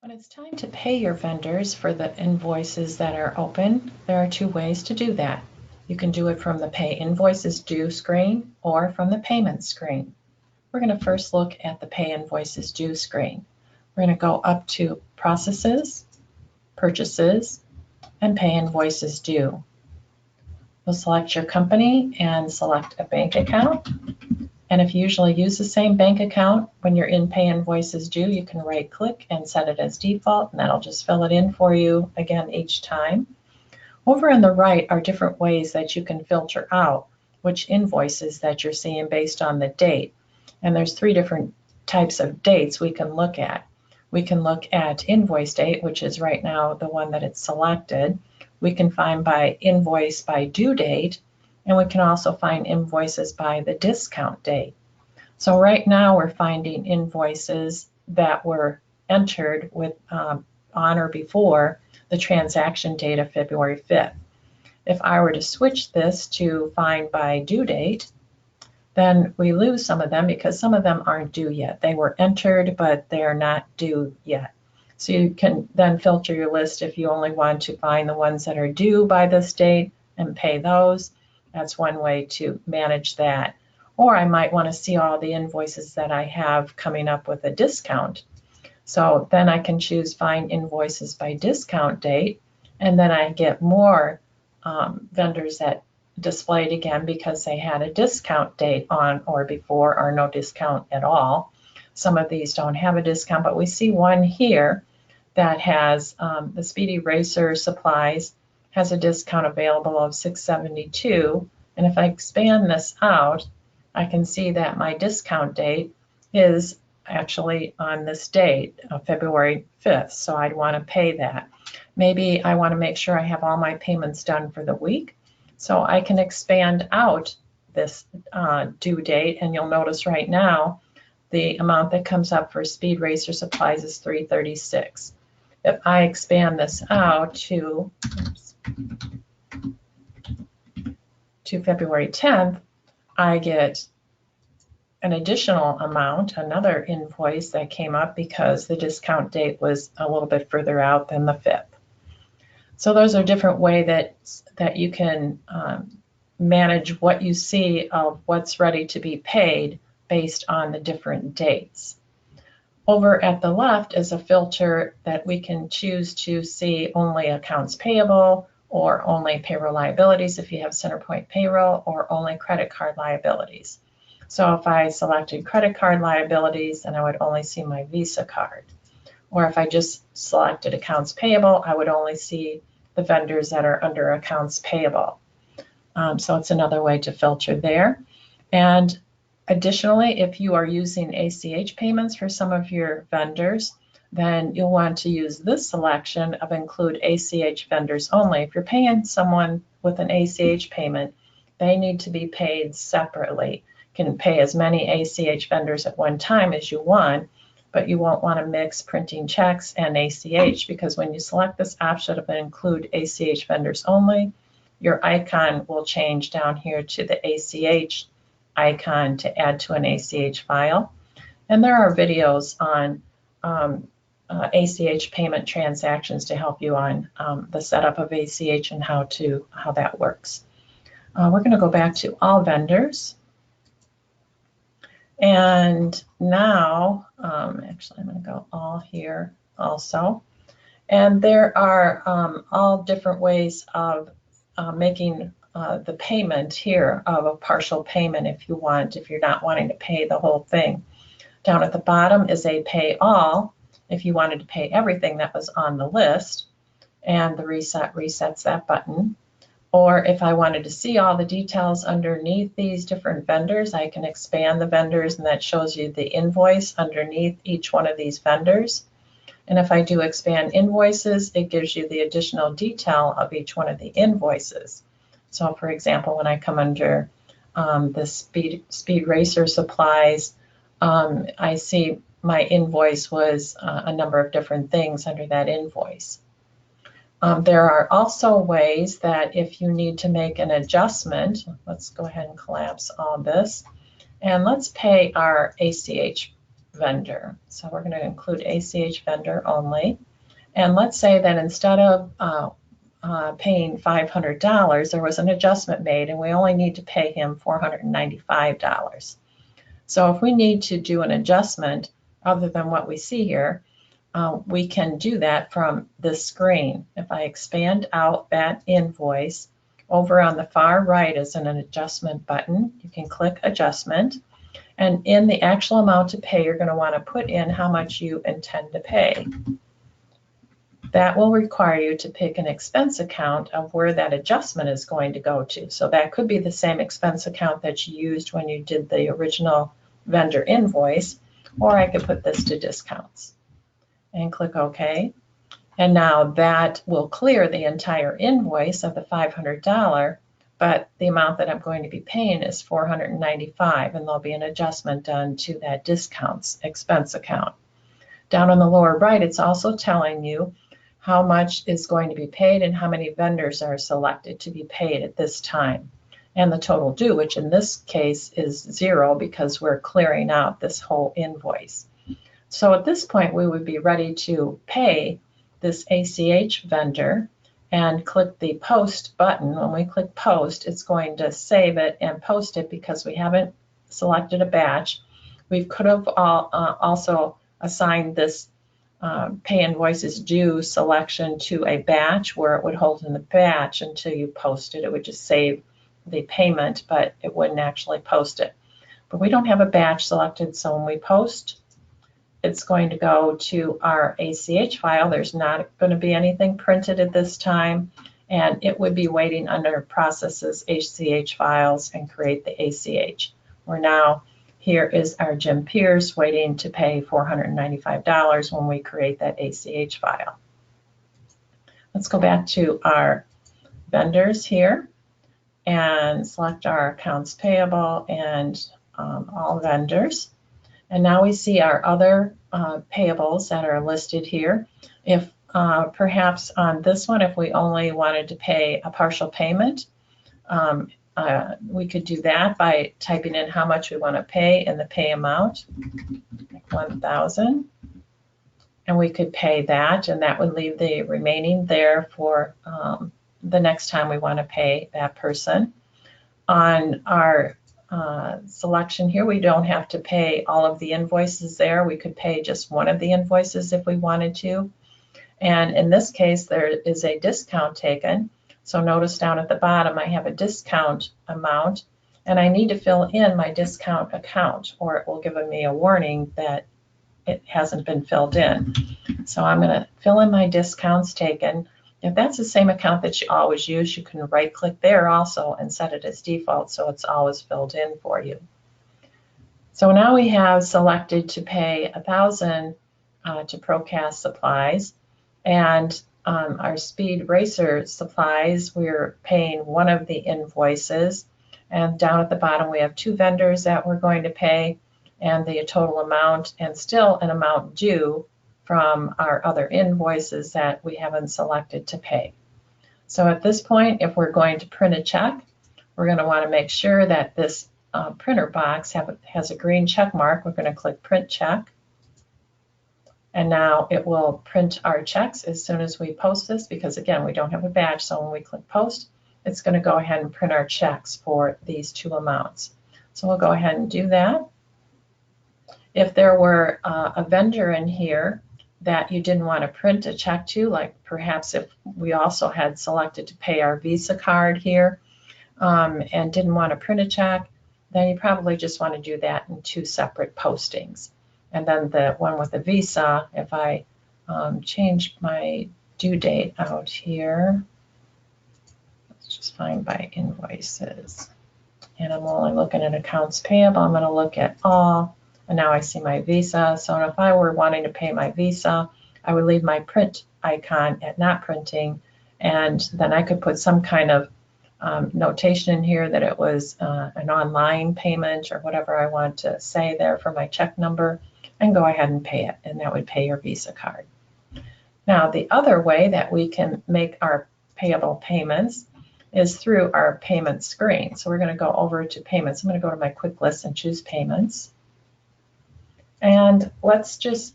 When it's time to pay your vendors for the invoices that are open, there are two ways to do that. You can do it from the Pay Invoices Due screen or from the Payment screen. We're going to first look at the Pay Invoices Due screen. We're going to go up to Processes, Purchases, and Pay Invoices Due. You'll select your company and select a bank account. And if you usually use the same bank account when you're in Pay Invoices Due, you can right-click and set it as default, and that'll just fill it in for you again each time. Over on the right are different ways that you can filter out which invoices that you're seeing based on the date. And there's three different types of dates we can look at. We can look at invoice date, which is right now the one that it's selected. We can find by invoice by due date, and we can also find invoices by the discount date. So right now we're finding invoices that were entered with on or before the transaction date of February 5th. If I were to switch this to find by due date, then we lose some of them because some of them aren't due yet. They were entered, but they're not due yet. So you can then filter your list if you only want to find the ones that are due by this date and pay those. That's one way to manage that. Or I might want to see all the invoices that I have coming up with a discount. So then I can choose Find Invoices by Discount Date, and then I get more vendors that displayed again because they had a discount date on or before or no discount at all. Some of these don't have a discount, but we see one here that has the Speedy Racer Supplies has a discount available of $6.72, and if I expand this out, I can see that my discount date is actually on this date, February 5th, so I'd want to pay that. Maybe I want to make sure I have all my payments done for the week, so I can expand out this due date, and you'll notice right now the amount that comes up for Speed Racer Supplies is $336. If I expand this out to February 10th, I get an additional amount, another invoice that came up because the discount date was a little bit further out than the 5th. So those are different ways that you can manage what you see of what's ready to be paid based on the different dates. Over at the left is a filter that we can choose to see only accounts payable or only payroll liabilities if you have CenterPoint payroll, or only credit card liabilities. So if I selected credit card liabilities, then I would only see my Visa card. Or if I just selected accounts payable, I would only see the vendors that are under accounts payable. So it's another way to filter there. And additionally, if you are using ACH payments for some of your vendors, then you'll want to use this selection of Include ACH Vendors Only. If you're paying someone with an ACH payment, they need to be paid separately. You can pay as many ACH vendors at one time as you want, but you won't want to mix printing checks and ACH, because when you select this option of Include ACH Vendors Only, your icon will change down here to the ACH icon to add to an ACH file. And there are videos on ACH payment transactions to help you on the setup of ACH and how that works. We're going to go back to All Vendors. And now, actually I'm going to go All here also. And there are all different ways of making the payment here of a partial payment if you're not wanting to pay the whole thing. Down at the bottom is a Pay All if you wanted to pay everything that was on the list, and the Reset resets that button. Or if I wanted to see all the details underneath these different vendors, I can expand the vendors, and that shows you the invoice underneath each one of these vendors. And if I do expand invoices, it gives you the additional detail of each one of the invoices. So for example, when I come under the Speed Racer Supplies, I see my invoice was a number of different things under that invoice. There are also ways that if you need to make an adjustment, let's go ahead and collapse all this, and let's pay our ACH vendor. So we're going to include ACH vendor only. And let's say that instead of paying $500, there was an adjustment made and we only need to pay him $495. So if we need to do an adjustment other than what we see here, we can do that from this screen. If I expand out that invoice, over on the far right is an adjustment button. You can click adjustment, and in the actual amount to pay, you're going to want to put in how much you intend to pay. That will require you to pick an expense account of where that adjustment is going to go to. So that could be the same expense account that you used when you did the original vendor invoice, or I could put this to discounts and click OK. And now that will clear the entire invoice of the $500, but the amount that I'm going to be paying is $495, and there'll be an adjustment done to that discounts expense account. Down on the lower right, it's also telling you how much is going to be paid and how many vendors are selected to be paid at this time, and the total due, which in this case is 0 because we're clearing out this whole invoice. So at this point, we would be ready to pay this ACH vendor and click the post button. When we click post, it's going to save it and post it because we haven't selected a batch. We could have also assigned this pay invoices due selection to a batch where it would hold in the batch until you post it. It would just save the payment, but it wouldn't actually post it. But we don't have a batch selected, so when we post, it's going to go to our ACH file. There's not going to be anything printed at this time, and it would be waiting under processes ACH files and create the ACH. We're now, here is our Jim Pierce waiting to pay $495 when we create that ACH file. Let's go back to our vendors here and select our accounts payable and all vendors. And now we see our other payables that are listed here. If perhaps on this one, if we only wanted to pay a partial payment, we could do that by typing in how much we want to pay in the pay amount, like $1,000. And we could pay that, and that would leave the remaining there for the next time we want to pay that person. On our selection here, we don't have to pay all of the invoices there. We could pay just one of the invoices if we wanted to. And in this case, there is a discount taken. So notice down at the bottom, I have a discount amount, and I need to fill in my discount account, or it will give me a warning that it hasn't been filled in. So I'm going to fill in my discounts taken. If that's the same account that you always use, you can right-click there also and set it as default so it's always filled in for you. So now we have selected to pay $1,000 to Procast supplies, and our Speed Racer supplies, we're paying one of the invoices, and down at the bottom we have 2 vendors that we're going to pay, and the total amount, and still an amount due from our other invoices that we haven't selected to pay. So at this point, if we're going to print a check, we're going to want to make sure that this printer box has a green check mark. We're going to click Print Check. And now it will print our checks as soon as we post this, because again, we don't have a batch. So when we click Post, it's going to go ahead and print our checks for these 2 amounts. So we'll go ahead and do that. If there were a vendor in here that you didn't want to print a check to, like perhaps if we also had selected to pay our Visa card here and didn't want to print a check, then you probably just want to do that in 2 separate postings. And then the one with the Visa, if I change my due date out here, let's just find by invoices. And I'm only looking at accounts payable. I'm going to look at all. And now I see my Visa. So if I were wanting to pay my Visa, I would leave my print icon at not printing, and then I could put some kind of notation in here that it was an online payment or whatever I want to say there for my check number, and go ahead and pay it, and that would pay your Visa card. Now, the other way that we can make our payable payments is through our payment screen. So we're going to go over to payments. I'm going to go to my quick list and choose payments. And let's just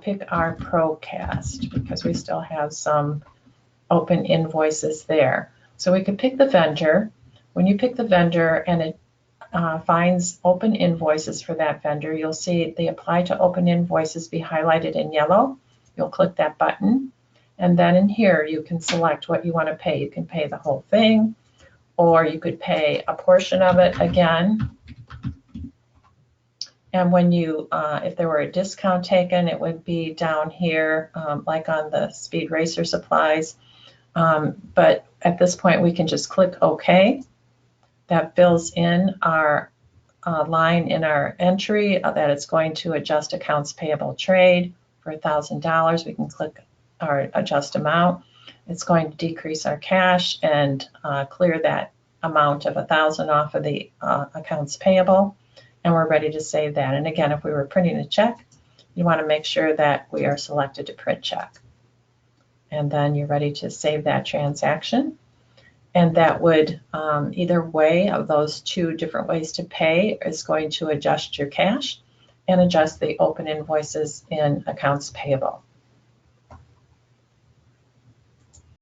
pick our Procast because we still have some open invoices there. So we could pick the vendor. When you pick the vendor and it finds open invoices for that vendor, you'll see the Apply to Open Invoices be highlighted in yellow. You'll click that button. And then in here, you can select what you want to pay. You can pay the whole thing, or you could pay a portion of it again. And when you, if there were a discount taken, it would be down here, like on the Speed Racer supplies. But at this point, we can just click OK. That fills in our line in our entry that it's going to adjust accounts payable trade for $1,000. We can click our adjust amount. It's going to decrease our cash and clear that amount of $1,000 off of the accounts payable. And we're ready to save that. And again, if we were printing a check, you want to make sure that we are selected to print check. And then you're ready to save that transaction. And that would, either way of those two different ways to pay is going to adjust your cash and adjust the open invoices in accounts payable.